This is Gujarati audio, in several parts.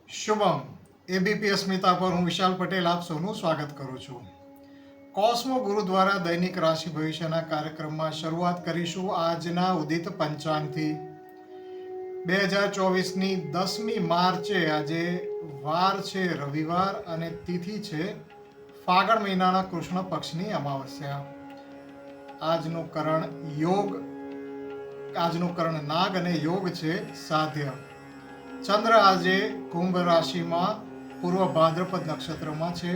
શુભમ એબીપી અસ્મિતા પર હું વિશાલ પટેલ આપ સૌનું સ્વાગત કરું છું. કોસ્મો ગુરુ દ્વારા દૈનિક રાશિ ભવિષ્યના કાર્યક્રમમાં શરૂઆત કરીશું આજના ઉદિત પંચાંગથી. 2024ની 10મી માર્ચે આજે વાર છે રવિવાર અને તિથિ છે ફાગણ મહિનાના કૃષ્ણ પક્ષની અમાવસ્યા. આજનું કરણ નાગ અને યોગ છે સાધ્ય. ચંદ્ર આજે કુંભ રાશિમાં પૂર્વ ભાદ્રપદ નક્ષત્રમાં છે.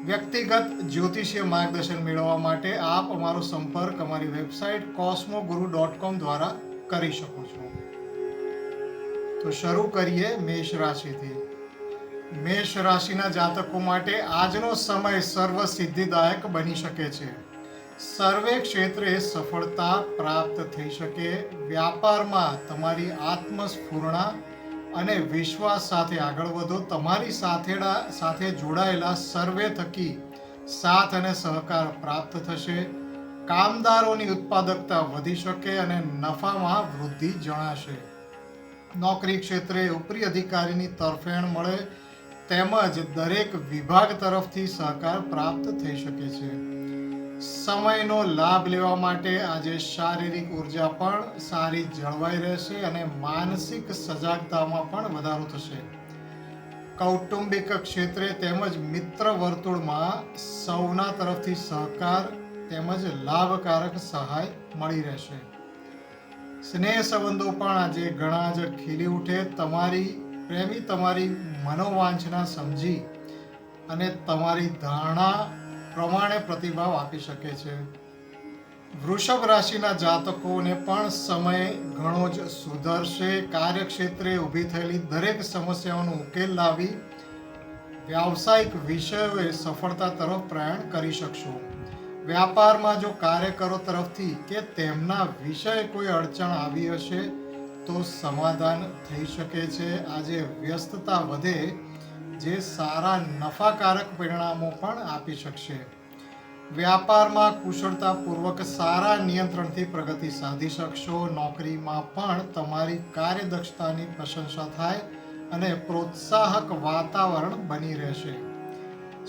વ્યક્તિગત જ્યોતિષીય માર્ગદર્શન મેળવવા માટે આપ અમારો સંપર્ક અમારી વેબસાઇટ cosmoguru.com દ્વારા કરી શકો છો. તો શરૂ કરીએ મેષ રાશિથી. મેષ રાશિના જાતકો માટે આજનો સમય સર્વ સિદ્ધિદાયક બની શકે છે. સર્વે ક્ષેત્રે સફળતા પ્રાપ્ત થઈ શકે. વ્યાપારમાં તમારી આત્મસ્ફૂર્ણા અને વિશ્વાસ સાથે આગળ વધો. તમારી સાથે જોડાયેલા સર્વે થકી સાથ અને સહકાર પ્રાપ્ત થશે. કામદારોની ઉત્પાદકતા વધી શકે અને નફામાં વૃદ્ધિ જણાશે. નોકરી ક્ષેત્રે ઉપરી અધિકારીની તરફેણ મળે તેમજ દરેક વિભાગ તરફથી સહકાર પ્રાપ્ત થઈ શકે છે. સમયનો લાભ લેવા માટે આજે શારીરિક ઉર્જા પણ સારી જળવાઈ રહેશે અને માનસિક સજાગતામાં પણ વધારો થશે. કૌટુંબિક ક્ષેત્રે તેમજ મિત્ર વર્તુળમાં સૌના તરફથી સહકાર તેમજ લાભકારક સહાય મળી રહેશે. સ્નેહ સંબંધો પણ આજે ઘણા જ ખીલી ઉઠે. તમારી મનોવાંછના સમજી અને તમારી ધારણા પ્રમાણે પ્રતિભાવ આપી શકે છે. વૃષભ રાશિના જાતકોને પણ સમય ઘણો જ સુધરશે. કાર્યક્ષેત્રે ઊભી થયેલી દરેક સમસ્યાઓનો ઉકેલ લાવી વ્યાવસાયિક વિષયોએ સફળતા તરફ પ્રયાણ કરી શકશો. વ્યાપારમાં જો કાર્યકરો તરફથી કે તેમના વિષય કોઈ અડચણ આવી હશે તો સમાધાન થઈ શકે છે. આજે વ્યસ્તતા વધે જે સારા નફાકારક પરિણામો પણ આપી શકશે. વ્યાપારમાં કુશળતાપૂર્વક સારા નિયંત્રણથી પ્રગતિ સાધી શકશો. નોકરીમાં પણ તમારી કાર્યદક્ષતાની પ્રશંસા થાય અને પ્રોત્સાહક વાતાવરણ બની રહેશે.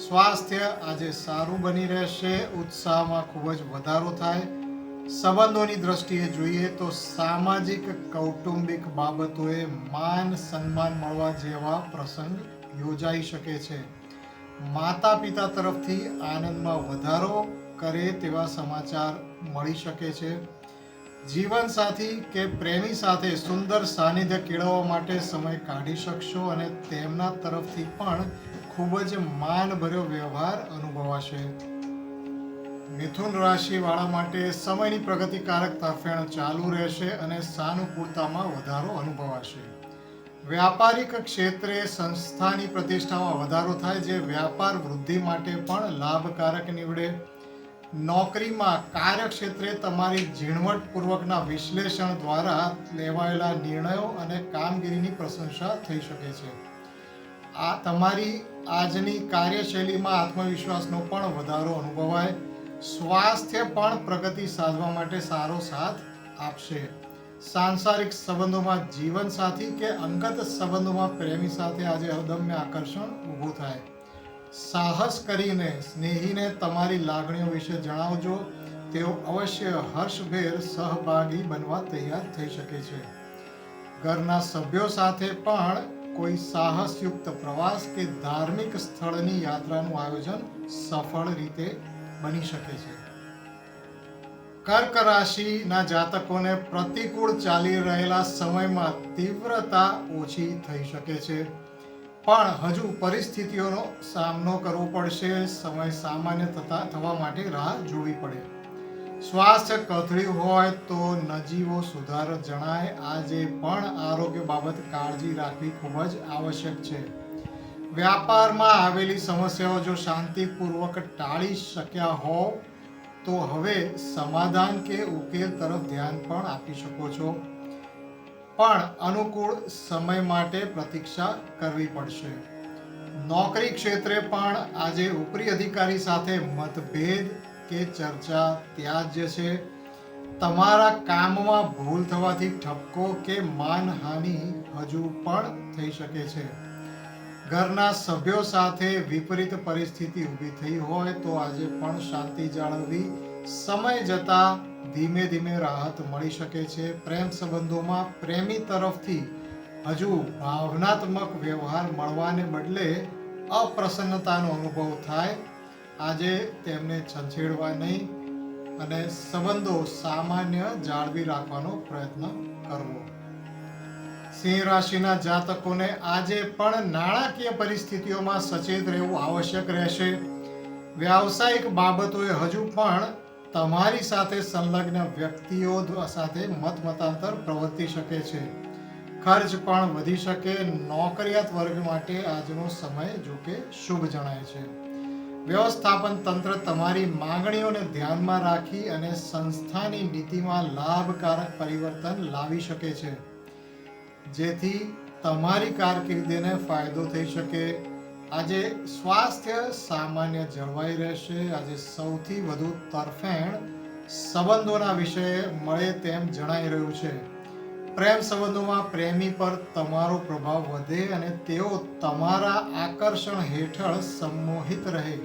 સ્વાસ્થ્ય આજે સારું બની રહેશે. ઉત્સાહમાં ખૂબ જ વધારો થાય. સંબંધોની દ્રષ્ટિએ જોઈએ તો સામાજિક કૌટુંબિક બાબતોએ માન સન્માન મળવા જેવા પ્રસંગ યોજાઈ શકે છે. માતા પિતા તરફથી આનંદમાં વધારો કરે તેવા સમાચાર મળી શકે છે. જીવનસાથી કે પ્રેમી સાથે સુંદર સાનિધ્ય કેળવવા માટે સમય કાઢી શકશો અને તેમના તરફથી પણ ખૂબ જ માનભર્યો વ્યવહાર અનુભવાશે. મિથુન રાશિવાળા માટે સમયની પ્રગતિકારક તરફેણ ચાલુ રહેશે અને સાનુકૂળતામાં વધારો અનુભવાશે. વ્યાપારિક ક્ષેત્રે સંસ્થાની પ્રતિષ્ઠામાં વધારો થાય જે વ્યાપાર વૃદ્ધિ માટે પણ લાભકારક નીવડે. નોકરીમાં કાર્યક્ષેત્રે તમારી ઝીણવટપૂર્વકના વિશ્લેષણ દ્વારા લેવાયેલા નિર્ણયો અને કામગીરીની પ્રશંસા થઈ શકે છે. આ તમારી આજની કાર્યશૈલીમાં આત્મવિશ્વાસનો પણ વધારો અનુભવાય. સ્વાસ્થ્ય પણ પ્રગતિ સાધવા માટે સારો સાથ આપશે. સાંસારિક સંબંધોમાં જીવનસાથી કે અંગત સંબંધોમાં પ્રેમી સાથે આજે અદમ્ય આકર્ષણ ઊભું થાય. સાહસ કરીને સ્નેહીને તમારી લાગણીઓ વિશે જણાવજો. તેઓ અવશ્ય હર્ષભેર સહભાગી બનવા તૈયાર થઈ શકે છે. ઘરના સભ્યો સાથે પણ કોઈ સાહસયુક્ત પ્રવાસ કે ધાર્મિક સ્થળની યાત્રાનું આયોજન સફળ રીતે બની શકે છે. કર્ક રાશિના જાતકોને પ્રતિકૂળ ચાલી રહેલા સમયમાં તીવ્રતા ઓછી થઈ શકે છે પણ હજુ પરિસ્થિતિઓનો સામનો કરવો પડશે. સમય સામાન્ય થવા માટે રાહ જોવી પડે. સ્વાસ્થ્ય કથળ્યું હોય તો નજીવો સુધારો જણાય. આજે પણ આરોગ્ય બાબત કાળજી રાખવી ખૂબ જ આવશ્યક છે. વ્યાપારમાં આવેલી સમસ્યાઓ જો શાંતિપૂર્વક ટાળી શક્યા હોવ તો હવે સમાધાન કે ઉકેલ તરફ ધ્યાન પણ આપી શકો છો. પણ અનુકૂળ સમય માટે પ્રતીક્ષા કરવી પડશે. નોકરી ક્ષેત્રે પણ આજે ઉપરી અધિકારી સાથે મતભેદ કે ચર્ચા ત્યાજ્ય છે. તમારા કામમાં ભૂલ થવાથી ઠપકો કે માનહાનિ હજુ પણ થઈ શકે છે. ઘરના સભ્યો સાથે વિપરીત પરિસ્થિતિ ઊભી થઈ હોય તો આજે પણ શાંતિ જાળવવી. સમય જતા ધીમે ધીમે રાહત મળી શકે છે. પ્રેમ સંબંધોમાં પ્રેમી તરફથી હજુ ભાવનાત્મક વ્યવહાર મળવાને બદલે અપ્રસન્નતાનો અનુભવ થાય. આજે તેમને છંછેડવા નહીં અને સંબંધો સામાન્ય જાળવી રાખવાનો પ્રયત્ન કરવો. સિંહ રાશિના જાતકોને આજે પણ નાણાકીય પરિસ્થિતિઓમાં સચેત રહેવું આવશ્યક રહેશે. વ્યાવસાયિક બાબતોએ હજુ પણ તમારી સાથે સંલગ્ન વ્યક્તિઓ સાથે મતમતાંતર પ્રવર્તી શકે છે. ખર્ચ પણ વધી શકે. નોકરિયાત વર્ગ માટે આજનો સમય જોકે શુભ જણાય છે. વ્યવસ્થાપન તંત્ર તમારી માંગણીઓને ધ્યાનમાં રાખી અને સંસ્થાની નીતિમાં લાભકારક પરિવર્તન લાવી શકે છે, જેથી તમારી કારકિર્દીને ફાયદો થઈ શકે. આજે સ્વાસ્થ્ય સામાન્ય જળવાઈ રહેશે. આજે સૌથી વધુ તરફેણ સંબંધોના વિષયે મળે તેમ જણાઈ રહ્યું છે. પ્રેમ સંબંધોમાં પ્રેમી પર તમારો પ્રભાવ વધે અને તેઓ તમારા આકર્ષણ હેઠળ સંમોહિત રહે,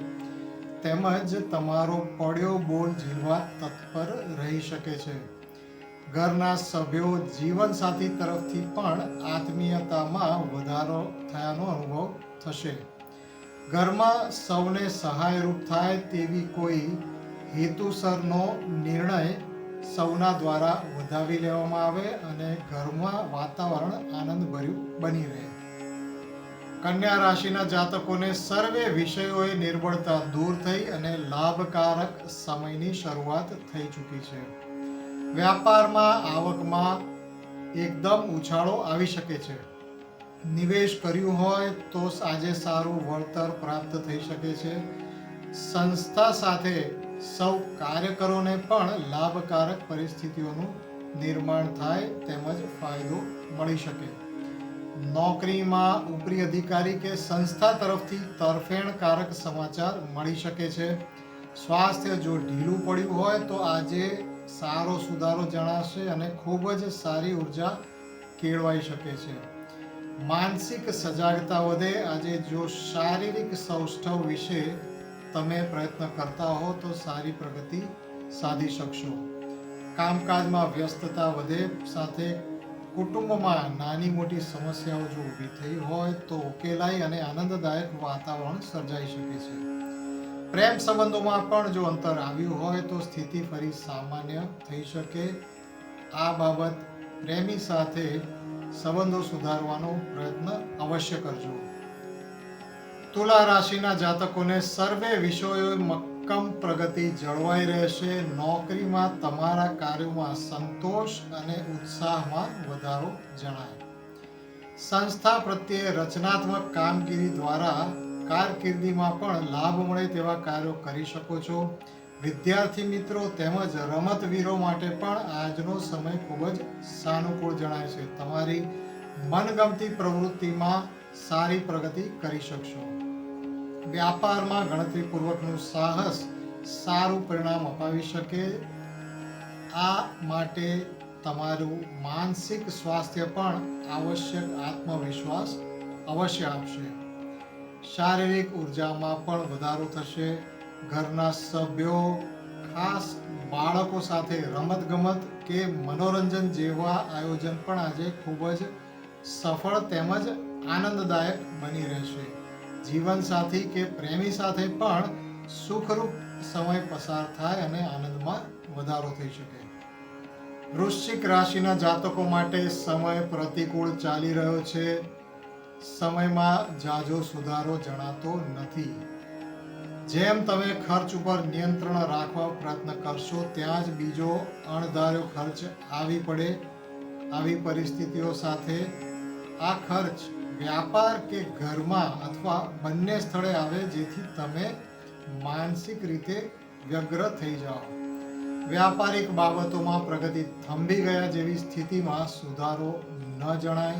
તેમજ તમારો પડ્યો બોલ ઝીલવા તત્પર રહી શકે છે. ઘરના સભ્યો જીવનસાથી તરફથી પણ આત્મીયતામાં વધારો થયાનો અનુભવ થશે. ઘરમાં સૌને સહાયરૂપ થાય તેવી કોઈ હેતુસરનો નિર્ણય સૌના દ્વારા વધાવી લેવામાં આવે અને ઘરમાં વાતાવરણ આનંદભર્યું બની રહે. કન્યા રાશિના જાતકોને સર્વે વિષયોએ નિર્બળતા દૂર થઈ અને લાભકારક સમયની શરૂઆત થઈ ચૂકી છે. વ્યાપારમાં આવકમાં એકદમ ઉછાળો આવી શકે છે. નિવેશ કર્યું હોય તો આજે સારું વળતર પ્રાપ્ત થઈ શકે છે. સંસ્થા સાથે સૌ કાર્યકરોને પણ લાભકારક પરિસ્થિતિઓનું નિર્માણ થાય તેમજ ફાયદો મળી શકે. નોકરીમાં ઉપરી અધિકારી કે સંસ્થા તરફથી તરફેણકારક સમાચાર મળી શકે છે. સ્વાસ્થ્ય જો ઢીલું પડ્યું હોય તો આજે સારો સુધારો જણાશે અને ખૂબ જ સારી ઉર્જા કેળવાઈ શકે છે. માનસિક સજાગતા વધે. આજે જો શારીરિક સૌષ્ઠવ વિશે તમે પ્રયત્ન કરતા હો તો સારી પ્રગતિ સાધી શકશો. કામકાજમાં વ્યસ્તતા વધે. સાથે કુટુંબમાં નાની મોટી સમસ્યાઓ જો ઊભી થઈ હોય તો ઉકેલાઈ અને આનંદદાયક વાતાવરણ સર્જાઈ શકે છે. પ્રેમ સંબંધોમાં પણ જો અંતર આવ્યું હોય તો સ્થિતિ ફરી સામાન્ય થઈ શકે. આ બાબત પ્રેમી સાથે સંબંધો સુધારવાનો પ્રયત્ન અવશ્ય કરજો. તુલા રાશિના જાતકોને સર્વે વિષયોએ મક્કમ પ્રગતિ જળવાઈ રહેશે. નોકરીમાં તમારા કાર્યોમાં સંતોષ અને ઉત્સાહમાં વધારો જણાય. સંસ્થા પ્રત્યે રચનાત્મક કામગીરી દ્વારા કારકિર્દીમાં પણ લાભ મળે તેવા કાર્યો કરી શકો છો. વિદ્યાર્થી મિત્રો તેમજ રમતવીરો માટે પણ આજનો સમય ખૂબ જ સાનુકૂળ જણાય છે. તમારી મનગમતી પ્રવૃત્તિમાં સારી પ્રગતિ કરી શકશો. વ્યાપારમાં ગણતરીપૂર્વકનું સાહસ સારું પરિણામ અપાવી શકે. આ માટે તમારું માનસિક સ્વાસ્થ્ય પણ આવશ્યક આત્મવિશ્વાસ અવશ્ય આપશે. શારીરિક ઉર્જામાં પણ વધારો થશે. ઘરના સભ્યો, ખાસ બાળકો સાથે રમતગમત કે મનોરંજન જેવા આયોજન પણ આજે ખૂબ જ સફળ તેમજ આનંદદાયક બની રહેશે. જીવનસાથી કે પ્રેમી સાથે પણ સુખરૂપ સમય પસાર થાય અને આનંદમાં વધારો થઈ શકે. વૃશ્ચિક રાશિના જાતકો માટે સમય પ્રતિકૂળ ચાલી રહ્યો છે. સમયમાં ઝાઝો સુધારો જણાતો નથી. જેમ તમે ખર્ચ ઉપર નિયંત્રણ રાખવા પ્રયત્ન કરશો ત્યાં જ બીજો અણધાર્યો ખર્ચ આવી પડે. આવી પરિસ્થિતિઓ સાથે આ ખર્ચ વ્યાપાર કે ઘરમાં અથવા બંને સ્થળે આવે, જેથી તમે માનસિક રીતે વ્યગ્ર થઈ જાઓ. વ્યાપારિક બાબતોમાં પ્રગતિ થંભી ગયા જેવી સ્થિતિમાં સુધારો ન જણાય.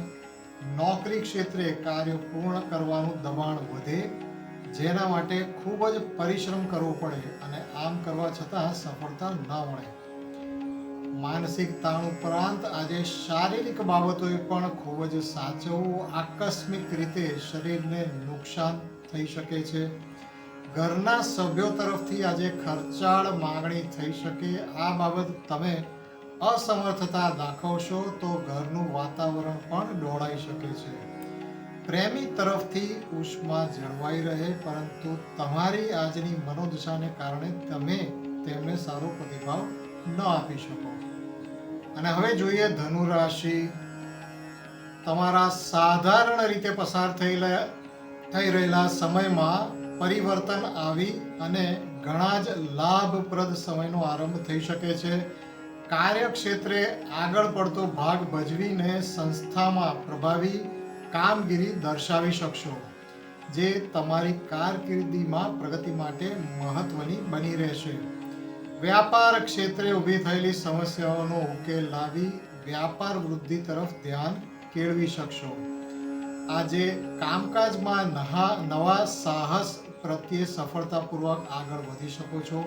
નોકરી ક્ષેત્રે કાર્ય પૂર્ણ કરવાનું દબાણ વધે, જેના માટે ખૂબ જ પરિશ્રમ કરવો પડે અને આમ કરવા છતાં સફળતા ન મળે. માનસિક તાણ ઉપરાંત આજે શારીરિક બાબતોએ પણ ખૂબ જ સાચવવું. આકસ્મિક રીતે શરીરને નુકસાન થઈ શકે છે. ઘરના સભ્યો તરફથી આજે ખર્ચાળ માંગણી થઈ શકે. આ બાબત તમે અસમર્થતા દાખવશો તો ઘરનું વાતાવરણ પણ ડોળાઈ શકે છે. પ્રેમી તરફથી ઉષ્મા જળવાઈ રહે, પરંતુ તમારી આજની મનોદશાને કારણે તમે તેમને સારો પ્રતિભાવ ન આપી શકો. અને હવે જોઈએ ધનુ રાશિ. તમારા સાધારણ રીતે પસાર થઈ રહેલા સમયમાં પરિવર્તન આવી અને ઘણા જ લાભપ્રદ સમયનો આરંભ થઈ શકે છે. કાર્યક્ષેત્રે આગળ પડતો ભાગ ભજવીને સંસ્થામાં પ્રભાવી કામગીરી દર્શાવી શકશો, જે તમારી કારકિર્દીમાં પ્રગતિ માટે મહત્વની બની રહેશે. વ્યાપાર ક્ષેત્રે ઊભી થયેલી સમસ્યાઓનો ઉકેલ લાવી વ્યાપાર વૃદ્ધિ તરફ ધ્યાન કેળવી શકશો. આજે કામકાજમાં નવા સાહસ પ્રત્યે સફળતાપૂર્વક આગળ વધી શકો છો.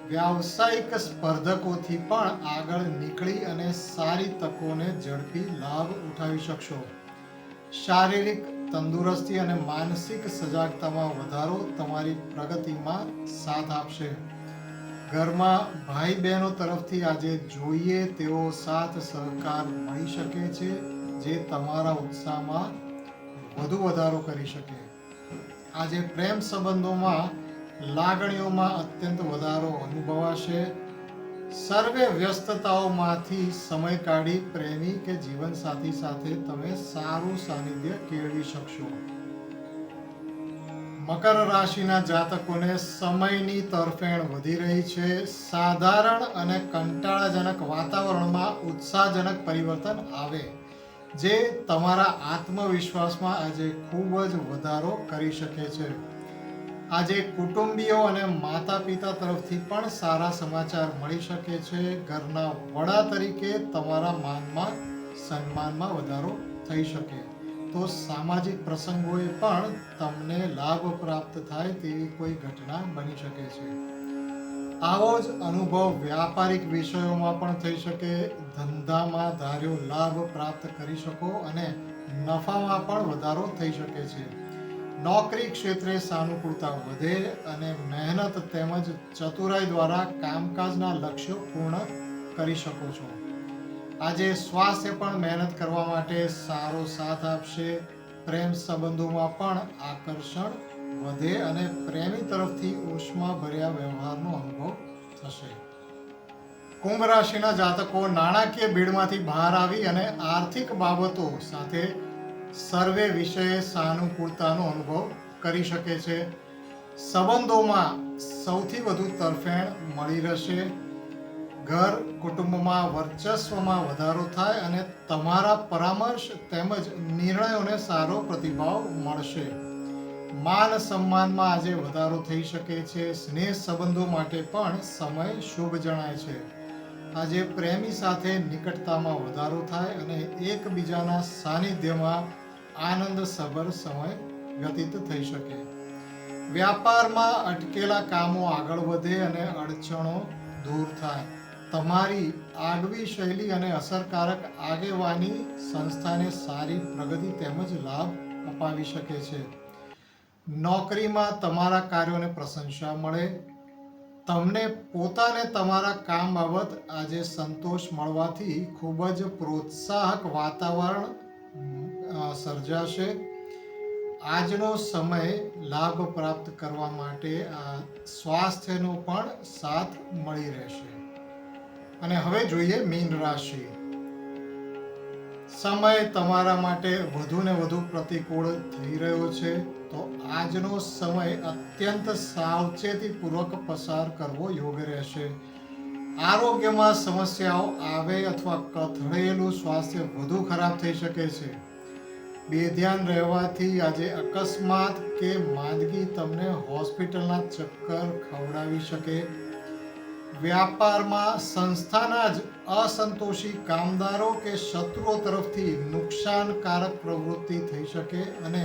વ્યાવસાયિક સ્પર્ધકોથી પણ આગળ નીકળી અને સારી તકોને ઝડપી લાભ ઉઠાવી શકશો. શારીરિક તંદુરસ્તી અને માનસિક સજાગતામાં વધારો તમારી પ્રગતિમાં સાથ આપશે. ઘરમાં ભાઈ બહેનો તરફથી આજે જોઈએ તેવો સાથ સહકાર મળી શકે છે, જે તમારા ઉત્સાહમાં વધુ વધારો કરી શકે. આજે પ્રેમ સંબંધોમાં લાગણીઓમાં અત્યંત વધારો અનુભવાશે. સર્વે વ્યસ્તતાઓમાંથી સમય કાઢી પ્રેમી કે જીવનસાથી સાથે તમે સારું સાનિધ્ય કેળવી શકશો. મકર રાશિના જાતકોને સમયની તરફેણ વધી રહી છે. સાધારણ અને કંટાળાજનક વાતાવરણમાં ઉત્સાહજનક પરિવર્તન આવે, જે તમારા આત્મવિશ્વાસમાં આજે ખૂબ જ વધારો કરી શકે છે. આજે કુટુંબીઓ અને માતા પિતા તરફથી પણ સારા સમાચાર મળી શકે છે. ઘરના વડા તરીકે તમારા માનમાં સન્માનમાં વધારો થઈ શકે. તો સામાજિક પ્રસંગોએ પણ તમને લાભ પ્રાપ્ત થાય તેવી કોઈ ઘટના બની શકે છે. આવો જ અનુભવ વ્યાપારિક વિષયોમાં પણ થઈ શકે. ધંધામાં ધાર્યો લાભ પ્રાપ્ત કરી શકો અને નફામાં પણ વધારો થઈ શકે છે. નોકરી ક્ષેત્રે સાનુકૂળતા વધે અને મહેનત તેમજ ચતુરાઈ દ્વારા કામકાજના લક્ષ્યો પૂર્ણ કરી શકો છો. આજે સ્વાસ્થ્ય પણ મહેનત કરવા માટે સારો સાથ આપશે. પ્રેમ સંબંધોમાં પણ આકર્ષણ વધે અને પ્રેમી તરફથી ઉષ્માભર્યા વ્યવહારનો અનુભવ થશે. કુંભ રાશિના જાતકો નાણાકીય ભીડમાંથી બહાર આવી અને આર્થિક બાબતો સાથે સર્વે વિષયે સાનુકૂળતાનો અનુભવ કરી શકે છે. સંબંધોમાં સૌથી વધુ તરફેણ મળી રહેશે. ઘર કુટુંબમાં વર્ચસ્વમાં વધારો થાય અને તમારા પરામર્શ તેમજ નિર્ણયોને સારો પ્રતિભાવ મળશે. માન સન્માનમાં આજે વધારો થઈ શકે છે. સ્નેહ સંબંધો માટે પણ સમય શુભ જણાય છે. આજે પ્રેમી સાથે નિકટતામાં વધારો થાય અને એકબીજાના સાનિધ્યમાં આનંદસભર સમય વ્યતીત થઈ શકે. વ્યાપારમાં અટકેલા કામો આગળ વધે અને અડચણો દૂર થાય. તમારી આગવી શૈલી અને અસરકારક આગેવાની સંસ્થાને સારી પ્રગતિ તેમજ લાભ અપાવી શકે છે. નોકરીમાં તમારા કાર્યોને પ્રશંસા મળે. તમને પોતાને તમારા કામ બાબત આજે સંતોષ મળવાથી ખૂબ જ પ્રોત્સાહક વાતાવરણ સર્જાશે. આજનો સમય લાભ પ્રાપ્ત કરવા માટે સ્વાસ્થ્યનો પણ સાથ મળી રહેશે. અને હવે જોઈએ મીન રાશિ. સમય તમારા માટે વધુ ને વધુ પ્રતિકૂળ થઈ રહ્યો છે, તો આજનો સમય અત્યંત સાવચેતીપૂર્વક પસાર કરવો યોગ્ય રહેશે. આરોગ્યમાં સમસ્યાઓ આવે અથવા કથળેલું સ્વાસ્થ્ય વધુ ખરાબ થઈ શકે છે. બેધ્યાન રહેવાથી આજે અકસ્માત કે માંદગી તમને હોસ્પિટલના ચક્કર ખવડાવી શકે. વ્યાપારમાં સંસ્થાના જ અસંતોષી કામદારો કે શત્રુઓ તરફથી નુકસાનકારક પ્રવૃત્તિ થઈ શકે અને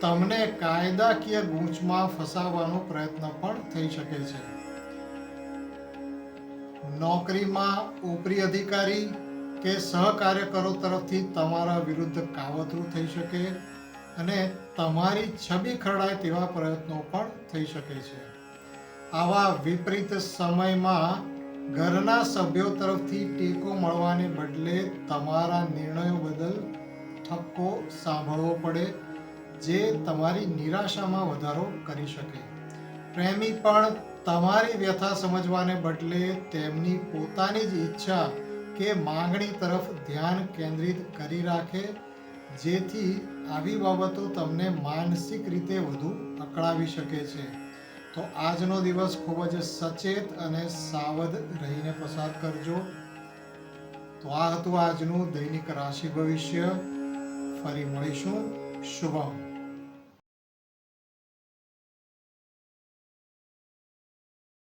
તમને કાયદાકીય ગૂંચમાં ફસાવવાનો પ્રયત્ન પણ થઈ શકે છે. નોકરીમાં ઉપરી અધિકારી કે સહકાર્યકરો તરફથી તમારા વિરુદ્ધ કાવતરું થઈ શકે અને તમારી છબી ખરડાય તેવા પ્રયત્નો પણ થઈ શકે છે. આવા વિપરીત સમયમાં ઘરના સભ્યો તરફથી ટેકો મળવાને બદલે તમારા નિર્ણયો બદલ ઠપકો સાંભળવો પડે, જે તમારી નિરાશામાં વધારો કરી શકે. પ્રેમી પણ તમારી વ્યથા સમજવાને બદલે તેમની પોતાની જ ઈચ્છા કે માંગણી તરફ ધ્યાન કેન્દ્રિત કરી રાખે, જેથી આવી બાબતો તમને માનસિક રીતે વધુ અકળાવી શકે છે. તો આજનો દિવસ ખૂબ જ સચેત અને સાવધ રહીને પસાર કરજો. તો આ હતું આજનું દૈનિક રાશિ ભવિષ્ય. ફરી મળીશું. શુભમ.